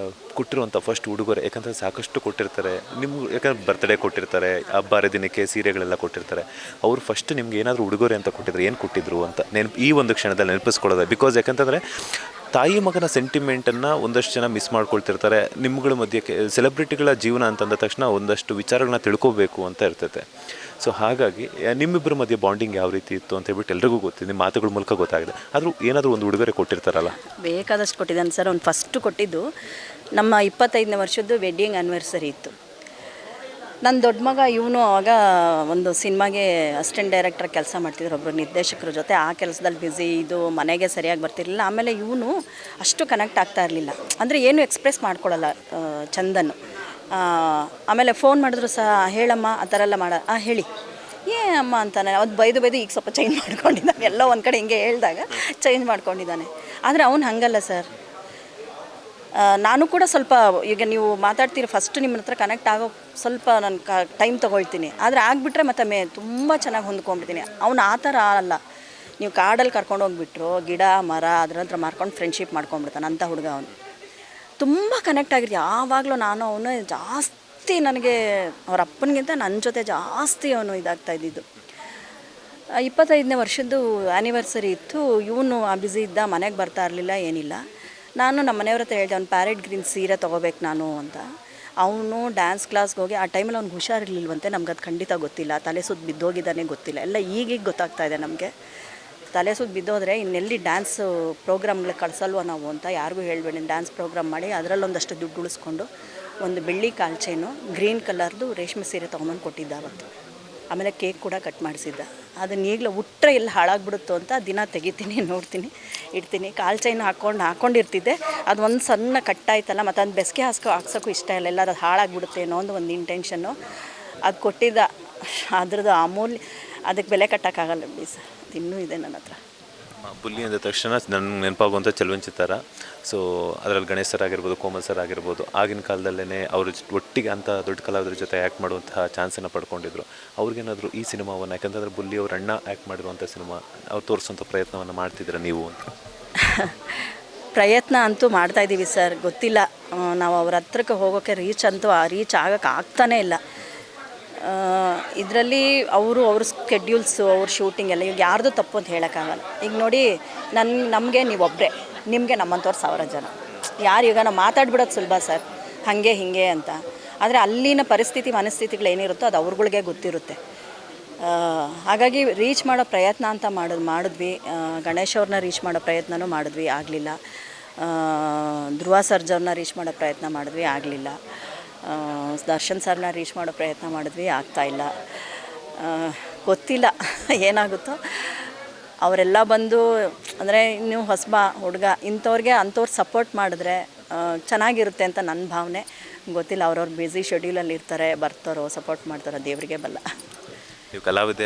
ಕೊಟ್ಟಿರುವಂಥ ಫಸ್ಟ್ ಉಡುಗೊರೆ, ಯಾಕಂದರೆ ಸಾಕಷ್ಟು ಕೊಟ್ಟಿರ್ತಾರೆ ನಿಮ್ಗೆ, ಯಾಕಂದ್ರೆ ಬರ್ತ್ಡೇ ಕೊಟ್ಟಿರ್ತಾರೆ, ಹಬ್ಬ ಹರಿದಿನಕ್ಕೆ ಸೀರೆಗಳೆಲ್ಲ ಕೊಟ್ಟಿರ್ತಾರೆ. ಅವರು ಫಸ್ಟ್ ನಿಮ್ಗೆ ಏನಾದರೂ ಉಡುಗೊರೆ ಅಂತ ಕೊಟ್ಟಿದ್ರು, ಏನು ಕೊಟ್ಟಿದ್ರು ಅಂತ ಈ ಒಂದು ಕ್ಷಣದಲ್ಲಿ ನೆನಪಿಸ್ಕೊಳ್ಳೋದು. ಬಿಕಾಸ್ ಯಾಕಂತಂದರೆ ತಾಯಿ ಮಗನ ಸೆಂಟಿಮೆಂಟನ್ನು ಒಂದಷ್ಟು ಜನ ಮಿಸ್ ಮಾಡ್ಕೊಳ್ತಿರ್ತಾರೆ. ನಿಮ್ಗಳ ಮಧ್ಯೆ ಸೆಲೆಬ್ರಿಟಿಗಳ ಜೀವನ ಅಂತಂದ ತಕ್ಷಣ ಒಂದಷ್ಟು ವಿಚಾರಗಳನ್ನ ತಿಳ್ಕೊಬೇಕು ಅಂತ ಇರ್ತೈತೆ. ಸೊ ಹಾಗಾಗಿ ನಿಮ್ಮಿಬ್ಬರ ಮಧ್ಯೆ ಬಾಂಡಿಂಗ್ ಯಾವ ರೀತಿ ಇತ್ತು ಅಂತ ಹೇಳ್ಬಿಟ್ಟು ಎಲ್ರಿಗೂ ಗೊತ್ತಿದೆ, ನಿಮ್ಮ ಮಾತುಗಳ ಮೂಲಕ ಗೊತ್ತಾಗಿದೆ. ಆದರೂ ಏನಾದರೂ ಒಂದು ಉಡುಗೊರೆ ಕೊಟ್ಟಿರ್ತಾರಲ್ಲ? ಬೇಕಾದಷ್ಟು ಕೊಟ್ಟಿದ್ದಾನೆ ಸರ್. ಅವ್ನು ಫಸ್ಟು ಕೊಟ್ಟಿದ್ದು ನಮ್ಮ 25ನೇ ವರ್ಷದ್ದು ವೆಡ್ಡಿಂಗ್ ಆ್ಯನಿವರ್ಸರಿ ಇತ್ತು. ನನ್ನ ದೊಡ್ಡ ಮಗ ಇವನು ಆವಾಗ ಒಂದು ಸಿನಿಮಾಗೆ ಅಸಿಸ್ಟೆಂಟ್ ಡೈರೆಕ್ಟರ್ ಕೆಲಸ ಮಾಡ್ತಿದ್ರು ಒಬ್ಬರು ನಿರ್ದೇಶಕರ ಜೊತೆ. ಆ ಕೆಲಸದಲ್ಲಿ ಬ್ಯುಸಿ, ಇದು ಮನೆಗೆ ಸರಿಯಾಗಿ ಬರ್ತಿರಲಿಲ್ಲ. ಆಮೇಲೆ ಇವನು ಅಷ್ಟು ಕನೆಕ್ಟ್ ಆಗ್ತಾ ಇರಲಿಲ್ಲ, ಅಂದರೆ ಏನು ಎಕ್ಸ್ಪ್ರೆಸ್ ಮಾಡ್ಕೊಳ್ಳಲ್ಲ ಚಂದನ್ನು. ಆಮೇಲೆ ಫೋನ್ ಮಾಡಿದ್ರು ಸಹ ಹೇಳಮ್ಮ ಆ ಥರ ಎಲ್ಲ ಹೇಳಿ ಅಮ್ಮ ಅಂತಾನೆ. ಅದು ಬೈದು ಈಗ ಸ್ವಲ್ಪ ಚೇಂಜ್ ಮಾಡ್ಕೊಂಡಿದ್ದಾನೆ. ಎಲ್ಲೋ ಒಂದು ಕಡೆ ಹಿಂಗೆ ಹೇಳಿದಾಗ ಚೇಂಜ್ ಮಾಡ್ಕೊಂಡಿದ್ದಾನೆ. ಆದರೆ ಅವ್ನು ಹಾಗಲ್ಲ ಸರ್. ನಾನು ಕೂಡ ಸ್ವಲ್ಪ, ಈಗ ನೀವು ಮಾತಾಡ್ತೀರಿ, ಫಸ್ಟ್ ನಿಮ್ಮ ಹತ್ರ ಕನೆಕ್ಟ್ ಆಗೋ ಸ್ವಲ್ಪ ನಾನು ಟೈಮ್ ತೊಗೊಳ್ತೀನಿ. ಆದರೆ ಆಗಿಬಿಟ್ರೆ ಮತ್ತೆ ತುಂಬ ಚೆನ್ನಾಗಿ ಹೊಂದ್ಕೊಂಡ್ಬಿಡ್ತೀನಿ. ಅವ್ನು ಆ ಥರ ಅಲ್ಲ. ನೀವು ಕಾಡಲ್ಲಿ ಕರ್ಕೊಂಡು ಹೋಗ್ಬಿಟ್ರು, ಗಿಡ ಮರ ಅದ್ರ ಹತ್ರ ಮಾರ್ಕೊಂಡು ಫ್ರೆಂಡ್ಶಿಪ್ ಮಾಡ್ಕೊಂಡ್ಬಿಡ್ತಾನೆ ಅಂಥ ಹುಡುಗ. ಅವನು ತುಂಬ ಕನೆಕ್ಟ್ ಆಗಿರ್ತೀವಿ. ಆವಾಗಲೂ ನಾನು ಅವನು ಜಾಸ್ತಿ, ನನಗೆ ಅವ್ರ ಅಪ್ಪನಿಗಿಂತ ನನ್ನ ಜೊತೆ ಜಾಸ್ತಿ ಅವನು ಇದಾಗ್ತಾ ಇದ್ದಿದ್ದು. 25ನೇ ವರ್ಷದ್ದು ಆ್ಯನಿವರ್ಸರಿ ಇತ್ತು. ಇವನು ಬ್ಯುಸಿ ಇದ್ದ, ಮನೆಗೆ ಬರ್ತಾ ಇರಲಿಲ್ಲ, ಏನಿಲ್ಲ. ನಾನು ನಮ್ಮ ಮನೆಯವ್ರ ಹತ್ರ ಹೇಳಿದೆ, ಅವ್ನು ಪ್ಯಾರೆಟ್ ಗ್ರೀನ್ ಸೀರೆ ತೊಗೋಬೇಕು ನಾನು ಅಂತ. ಅವನು ಡ್ಯಾನ್ಸ್ ಕ್ಲಾಸ್ಗೆ ಹೋಗಿ, ಆ ಟೈಮಲ್ಲಿ ಅವ್ನಿಗೆ ಹುಷಾರಿರ್ಲಿಲ್ವಂತೆ. ನಮ್ಗೆ ಅದು ಖಂಡಿತ ಗೊತ್ತಿಲ್ಲ. ತಲೆ ಸುತ್ತ ಬಿದ್ದೋಗಿದ್ದಾನೆ ಗೊತ್ತಿಲ್ಲ. ಎಲ್ಲ ಈಗೀಗ ಗೊತ್ತಾಗ್ತಾ ಇದೆ ನಮಗೆ. ತಲೆ ಸುತ್ತ ಬಿದ್ದೋದ್ರೆ ಇನ್ನೆಲ್ಲಿ ಡ್ಯಾನ್ಸ್ ಪ್ರೋಗ್ರಾಮ್ಗಳಿಗೆ ಕಳಿಸಲ್ವ ನಾವು ಅಂತ ಯಾರಿಗೂ ಹೇಳಬೇಡಿ. ಡ್ಯಾನ್ಸ್ ಪ್ರೋಗ್ರಾಮ್ ಮಾಡಿ ಅದರಲ್ಲೊಂದಷ್ಟು ದುಡ್ಡು ಉಳಿಸ್ಕೊಂಡು ಒಂದು ಬೆಳ್ಳಿ ಕಾಲ್ ಚೈನು, ಗ್ರೀನ್ ಕಲರ್ದು ರೇಷ್ಮೆ ಸೀರೆ ತೊಗೊಂಬಂದು ಕೊಟ್ಟಿದ್ದ ಅವತ್ತು. ಆಮೇಲೆ ಕೇಕ್ ಕೂಡ ಕಟ್ ಮಾಡಿಸಿದ್ದ. ಅದನ್ನ ಈಗಲೂ ಉಟ್ಟರೆ ಎಲ್ಲ ಹಾಳಾಗ್ಬಿಡುತ್ತೋ ಅಂತ ದಿನ ತೆಗಿತೀನಿ, ನೋಡ್ತೀನಿ, ಇಡ್ತೀನಿ. ಕಾಲ್ ಚೈನ್ ಹಾಕ್ಕೊಂಡಿರ್ತಿದ್ದೆ. ಅದು ಒಂದು ಸಣ್ಣ ಕಟ್ಟಾಯ್ತಲ್ಲ, ಮತ್ತು ಅದು ಬೆಸ್ಗೆ ಹಾಕ್ಸೋಕ್ಕೂ ಇಷ್ಟ ಇಲ್ಲ, ಎಲ್ಲ ಅದು ಹಾಳಾಗ್ಬಿಡುತ್ತೆ ಅನ್ನೋ ಒಂದು ಇಂಟೆನ್ಷನ್ನು. ಅದು ಕೊಟ್ಟಿದ್ದ, ಅದ್ರದ್ದು ಅಮೂಲ್ಯ, ಅದಕ್ಕೆ ಬೆಲೆ ಕಟ್ಟೋಕ್ಕಾಗಲ್ಲ ಬಿಡಿ ಸರ್. ಇನ್ನೂ ಇದೆ ನನ್ನ ಹತ್ರ. ಬುಲ್ಲಿ ಅಂದ ತಕ್ಷಣ ನನ್ನ ನೆನಪಾಗುವಂಥ ಚಲನಚಿತ್ರ ಸೊ ಅದರಲ್ಲಿ ಗಣೇಶ್ ಸರ್ ಆಗಿರ್ಬೋದು, ಕೋಮಲ್ ಸರ್ ಆಗಿರ್ಬೋದು, ಆಗಿನ ಕಾಲದಲ್ಲೇ ಅವರು ಒಟ್ಟಿಗೆ ಅಂತ ದೊಡ್ಡ ಕಲಾವಿದರ ಜೊತೆ ಆ್ಯಕ್ಟ್ ಮಾಡುವಂತಹ ಚಾನ್ಸನ್ನು ಪಡ್ಕೊಂಡಿದ್ರು. ಅವ್ರಿಗೇನಾದರೂ ಈ ಸಿನಿಮಾವನ್ನು, ಯಾಕಂತಂದರೆ ಬುಲ್ಲಿ ಅವ್ರ ಅಣ್ಣ ಆ್ಯಕ್ಟ್ ಮಾಡಿರುವಂಥ ಸಿನಿಮಾ ಅವ್ರು ತೋರಿಸುವಂಥ ಪ್ರಯತ್ನವನ್ನು ಮಾಡ್ತಿದ್ದೀರಾ ನೀವು ಅಂತ? ಪ್ರಯತ್ನ ಅಂತೂ ಮಾಡ್ತಾಯಿದ್ದೀವಿ ಸರ್. ಗೊತ್ತಿಲ್ಲ, ನಾವು ಅವ್ರ ಹತ್ರಕ್ಕೆ ಹೋಗೋಕ್ಕೆ ರೀಚ್ ಆಗೋಕ್ಕೆ ಆಗ್ತಾನೇ ಇಲ್ಲ. ಇದರಲ್ಲಿ ಅವ್ರ ಸ್ಕೆಡ್ಯೂಲ್ಸು, ಅವ್ರ ಶೂಟಿಂಗ್ ಎಲ್ಲ ಈಗ ಯಾರ್ದು ತಪ್ಪು ಅಂತ ಹೇಳೋಕ್ಕಾಗಲ್ಲ. ಈಗ ನೋಡಿ, ನಮಗೆ ನೀವೊಬ್ಬರೇ, ನಿಮಗೆ ನಮ್ಮಂಥವ್ರು 1000 ಜನ. ಯಾರು ಈಗ ನಾವು ಮಾತಾಡ್ಬಿಡೋದು ಸುಲಭ ಸರ್, ಹಾಗೆ ಹೀಗೆ ಅಂತ. ಆದರೆ ಅಲ್ಲಿನ ಮನಸ್ಥಿತಿಗಳು ಏನಿರುತ್ತೋ ಅದು ಅವ್ರುಗಳಿಗೆ ಗೊತ್ತಿರುತ್ತೆ. ಹಾಗಾಗಿ ರೀಚ್ ಮಾಡೋ ಪ್ರಯತ್ನ ಅಂತ ಮಾಡಿದ್ವಿ. ಗಣೇಶ್ ಅವ್ರನ್ನ ರೀಚ್ ಮಾಡೋ ಪ್ರಯತ್ನನೂ ಮಾಡಿದ್ವಿ, ಆಗಲಿಲ್ಲ. ಧ್ರುವ ಸರ್ಜವ್ರನ್ನ ರೀಚ್ ಮಾಡೋ ಪ್ರಯತ್ನ ಮಾಡಿದ್ವಿ, ಆಗಲಿಲ್ಲ. ದರ್ಶನ್ ಸರ್ನ ರೀಚ್ ಮಾಡೋ ಪ್ರಯತ್ನ ಮಾಡಿದ್ವಿ, ಆಗ್ತಾಯಿಲ್ಲ. ಗೊತ್ತಿಲ್ಲ ಏನಾಗುತ್ತೋ. ಅವರೆಲ್ಲ ಬಂದು ಅಂದರೆ ಇನ್ನೂ ಹೊಸಬ ಹುಡುಗ ಅಂಥವ್ರು ಸಪೋರ್ಟ್ ಮಾಡಿದ್ರೆ ಚೆನ್ನಾಗಿರುತ್ತೆ ಅಂತ ನನ್ನ ಭಾವನೆ. ಗೊತ್ತಿಲ್ಲ, ಅವ್ರವ್ರ ಬ್ಯುಸಿ ಶೆಡ್ಯೂಲಲ್ಲಿ ಇರ್ತಾರೆ, ಬರ್ತಾರೋ ಸಪೋರ್ಟ್ ಮಾಡ್ತಾರೋ ದೇವರಿಗೆ ಬಲ್ಲ. ನೀವು ಕಲಾವಿದೆ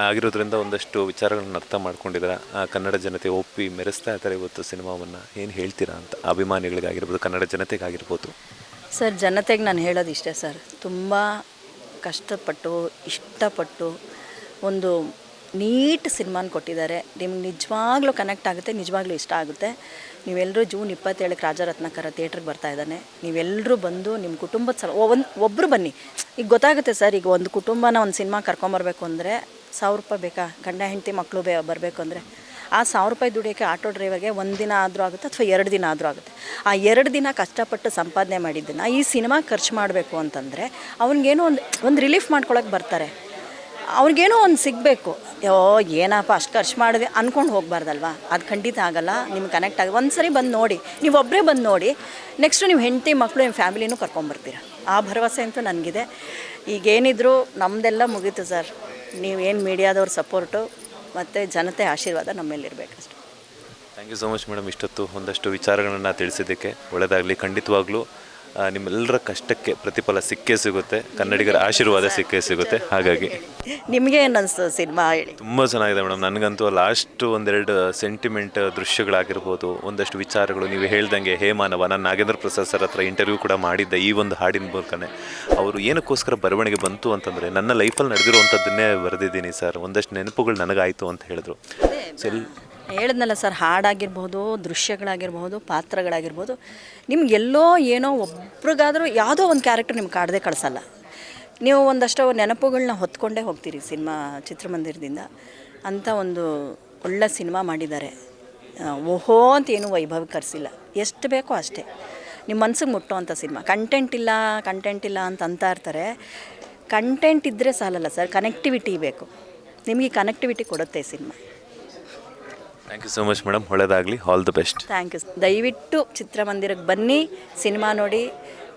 ಆಗಿರೋದ್ರಿಂದ ಒಂದಷ್ಟು ವಿಚಾರಗಳನ್ನ ಅರ್ಥ ಮಾಡ್ಕೊಂಡಿದ್ದೀರಾ. ಕನ್ನಡ ಜನತೆ ಒಪ್ಪಿ ಮೆರೆಸ್ತಾ ಇದ್ದಾರೆ ಇವತ್ತು ಸಿನಿಮಾವನ್ನು. ಏನು ಹೇಳ್ತೀರಾ ಅಂತ ಅಭಿಮಾನಿಗಳಿಗಾಗಿರ್ಬೋದು, ಕನ್ನಡ ಜನತೆಗಾಗಿರ್ಬೋದು? ಸರ್, ಜನತೆಗೆ ನಾನು ಹೇಳೋದು ಇಷ್ಟೇ ಸರ್, ತುಂಬ ಕಷ್ಟಪಟ್ಟು ಇಷ್ಟಪಟ್ಟು ಒಂದು ನೀಟ್ ಸಿನಿಮಾನ ಕೊಟ್ಟಿದ್ದಾರೆ. ನಿಮ್ಗೆ ನಿಜವಾಗ್ಲೂ ಕನೆಕ್ಟ್ ಆಗುತ್ತೆ, ನಿಜವಾಗ್ಲೂ ಇಷ್ಟ ಆಗುತ್ತೆ. ನೀವೆಲ್ಲರೂ ಜೂನ್ 27ಕ್ಕೆ ರಾಜರತ್ನಾಕರ ಥಿಯೇಟ್ರಿಗೆ ಬರ್ತಾಯಿದ್ದಾನೆ. ನೀವೆಲ್ಲರೂ ಬಂದು ನಿಮ್ಮ ಕುಟುಂಬದ ಒಬ್ಬರು ಬನ್ನಿ. ಈಗ ಗೊತ್ತಾಗುತ್ತೆ ಸರ್, ಈಗ ಒಂದು ಕುಟುಂಬನ ಒಂದು ಸಿನಿಮಾ ಕರ್ಕೊಂಬರ್ಬೇಕು ಅಂದರೆ 1000 ರೂಪಾಯಿ ಬೇಕಾ? ಗಂಡ ಹೆಂಡತಿ ಮಕ್ಕಳು ಬರಬೇಕು ಅಂದರೆ ಆ 1000 ರೂಪಾಯಿ ದುಡಿಯೋಕ್ಕೆ ಆಟೋ ಡ್ರೈವರ್ಗೆ 1 ದಿನ ಆದರೂ ಆಗುತ್ತೆ, ಅಥವಾ 2 ದಿನ ಆದರೂ ಆಗುತ್ತೆ. ಆ 2 ದಿನ ಕಷ್ಟಪಟ್ಟು ಸಂಪಾದನೆ ಮಾಡಿದ್ದನ್ನು ಈ ಸಿನಿಮಾ ಖರ್ಚು ಮಾಡಬೇಕು ಅಂತಂದರೆ ಅವ್ನಿಗೇನೋ ಒಂದು ರಿಲೀಫ್ ಮಾಡ್ಕೊಳಕ್ಕೆ ಬರ್ತಾರೆ. ಅವ್ರಿಗೇನೋ ಒಂದು ಸಿಗಬೇಕು. ಏನಪ್ಪ ಅಷ್ಟು ಖರ್ಚು ಮಾಡಿದೆ ಅಂದ್ಕೊಂಡು ಹೋಗಬಾರ್ದಲ್ವ? ಅದು ಖಂಡಿತ ಆಗೋಲ್ಲ. ನಿಮ್ಗೆ ಕನೆಕ್ಟ್ ಆಗಿ ಒಂದು ಸರಿ ಬಂದು ನೋಡಿ, ನೀವು ಒಬ್ಬರೇ ಬಂದು ನೋಡಿ, ನೆಕ್ಸ್ಟು ನಿಮ್ಮ ಹೆಂಡತಿ ಮಕ್ಕಳು ನಿಮ್ಮ ಫ್ಯಾಮಿಲಿನೂ ಕರ್ಕೊಂಬರ್ತೀರ. ಆ ಭರವಸೆ ಅಂತೂ ನನಗಿದೆ. ಈಗೇನಿದ್ರು ನಮ್ಮದೆಲ್ಲ ಮುಗೀತು ಸರ್. ನೀವೇನು ಮೀಡಿಯಾದವ್ರ ಸಪೋರ್ಟು ಮತ್ತು ಜನತೆ ಆಶೀರ್ವಾದ ನಮ್ಮ ಮೇಲಿರಬೇಕಷ್ಟೆ. Thank you so much madam, ಇಷ್ಟೊತ್ತು ಒಂದಷ್ಟು ವಿಚಾರಗಳನ್ನು ತಿಳಿಸಿದ್ದಕ್ಕೆ. ಒಳ್ಳೆಯದಾಗಲಿ. ಖಂಡಿತವಾಗ್ಲೂ ನಿಮ್ಮೆಲ್ಲರ ಕಷ್ಟಕ್ಕೆ ಪ್ರತಿಫಲ ಸಿಕ್ಕೇ ಸಿಗುತ್ತೆ, ಕನ್ನಡಿಗರ ಆಶೀರ್ವಾದ ಸಿಕ್ಕೇ ಸಿಗುತ್ತೆ. ಹಾಗಾಗಿ ನಿಮಗೆ ಏನು ಅನಿಸ್ತು ಸಿನಿಮಾ ಹೇಳಿ? ತುಂಬ ಚೆನ್ನಾಗಿದೆ ಮೇಡಮ್. ನನಗಂತೂ ಲಾಸ್ಟ್ 1-2 ಸೆಂಟಿಮೆಂಟ್ ದೃಶ್ಯಗಳಾಗಿರ್ಬೋದು, ಒಂದಷ್ಟು ವಿಚಾರಗಳು ನೀವು ಹೇಳ್ದಂಗೆ ಹೇಮಾನವ, ನಾನು ನಾಗೇಂದ್ರ ಪ್ರಸಾದ್ ಸರ್ ಹತ್ರ ಇಂಟರ್ವ್ಯೂ ಕೂಡ ಮಾಡಿದ್ದೆ ಈ ಒಂದು ಹಾಡಿನ ಮೂಲಕನೇ. ಅವರು ಏನಕ್ಕೋಸ್ಕರ ಬರವಣಿಗೆ ಬಂತು ಅಂತಂದರೆ, ನನ್ನ ಲೈಫಲ್ಲಿ ನಡೆದಿರುವಂಥದ್ದನ್ನೇ ಬರೆದಿದ್ದೀನಿ ಸರ್, ಒಂದಷ್ಟು ನೆನಪುಗಳು ನನಗಾಯಿತು ಅಂತ ಹೇಳಿದ್ರು. ಹೇಳಿದ್ನಲ್ಲ ಸರ್, ಹಾಡಾಗಿರ್ಬೋದು, ದೃಶ್ಯಗಳಾಗಿರ್ಬೋದು, ಪಾತ್ರಗಳಾಗಿರ್ಬೋದು, ನಿಮ್ಗೆಲ್ಲೋ ಏನೋ ಒಬ್ರಿಗಾದರೂ ಯಾವುದೋ ಒಂದು ಕ್ಯಾರೆಕ್ಟರ್ ನಿಮ್ಗೆ ಕಾಡದೆ ಕಳಿಸಲ್ಲ. ನೀವು ಒಂದಷ್ಟು ನೆನಪುಗಳನ್ನ ಹೊತ್ಕೊಂಡೇ ಹೋಗ್ತೀರಿ ಚಿತ್ರಮಂದಿರದಿಂದ. ಅಂಥ ಒಂದು ಒಳ್ಳೆ ಸಿನಿಮಾ ಮಾಡಿದ್ದಾರೆ. ಓಹೋ ಅಂತ ಏನೂ ವೈಭವೀಕರಿಸಿಲ್ಲ, ಎಷ್ಟು ಬೇಕೋ ಅಷ್ಟೇ ನಿಮ್ಮ ಮನ್ಸಿಗೆ ಮುಟ್ಟುವಂಥ ಸಿನಿಮಾ. ಕಂಟೆಂಟ್ ಇಲ್ಲ ಅಂತ ಇರ್ತಾರೆ. ಕಂಟೆಂಟ್ ಇದ್ದರೆ ಸಾಲಲ್ಲ ಸರ್, ಕನೆಕ್ಟಿವಿಟಿ ಬೇಕು. ನಿಮಗೆ ಕನೆಕ್ಟಿವಿಟಿ ಕೊಡುತ್ತೆ cinema. Thank you so much madam, ಒಳ್ಳೆಯದಾಗಲಿ, all the best. Thank you. ದಯವಿಟ್ಟು ಚಿತ್ರಮಂದಿರಕ್ಕೆ ಬನ್ನಿ, ಸಿನಿಮಾ ನೋಡಿ.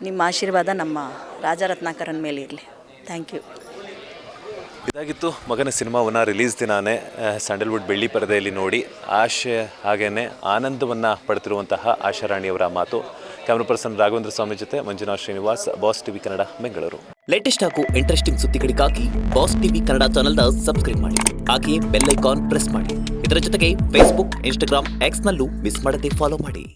ನಿಮ್ಮ ಆಶೀರ್ವಾದ ನಮ್ಮ ರಾಜರತ್ನಾಕರನ ಮೇಲೆ ಇರಲಿ. Thank you. ಇದಾಗಿತ್ತು ಮಗನ ಸಿನಿಮಾವನ್ನು ರಿಲೀಸ್ ದಿನಾನೇ ಸ್ಯಾಂಡಲ್ವುಡ್ ಬೆಳ್ಳಿ ಪರದೆಯಲ್ಲಿ ನೋಡಿ ಆಶೆ ಹಾಗೇನೆ ಆನಂದವನ್ನು ಪಡ್ತಿರುವಂತಹ ಆಶಾರಾಣಿಯವರ ಮಾತು. ಕ್ಯಾಮ್ರಾ ಪರ್ಸನ್ ರಾಘವೇಂದ್ರ ಸ್ವಾಮಿ ಜೊತೆ Manjunath Srinivas, boss TV Kannada, Bengaluru. Latest ಹಾಗೂ ಇಂಟ್ರೆಸ್ಟಿಂಗ್ ಸುದ್ದಿಗಳಿಗಾಗಿ ಬಾಸ್ ಟಿವಿ ಕನ್ನಡ ಚಾನೆಲ್ನ ಸಬ್ಸ್ಕ್ರೈಬ್ ಮಾಡಿ, ಹಾಗೆಯೇ ಬೆಲ್ ಐಕಾನ್ ಪ್ರೆಸ್ ಮಾಡಿ. ಇದರ ಜೊತೆಗೆ ಫೇಸ್ಬುಕ್, ಇನ್ಸ್ಟಾಗ್ರಾಮ್, ಎಕ್ಸ್ನಲ್ಲೂ ಮಿಸ್ ಮಾಡದೆ ಫಾಲೋ ಮಾಡಿ.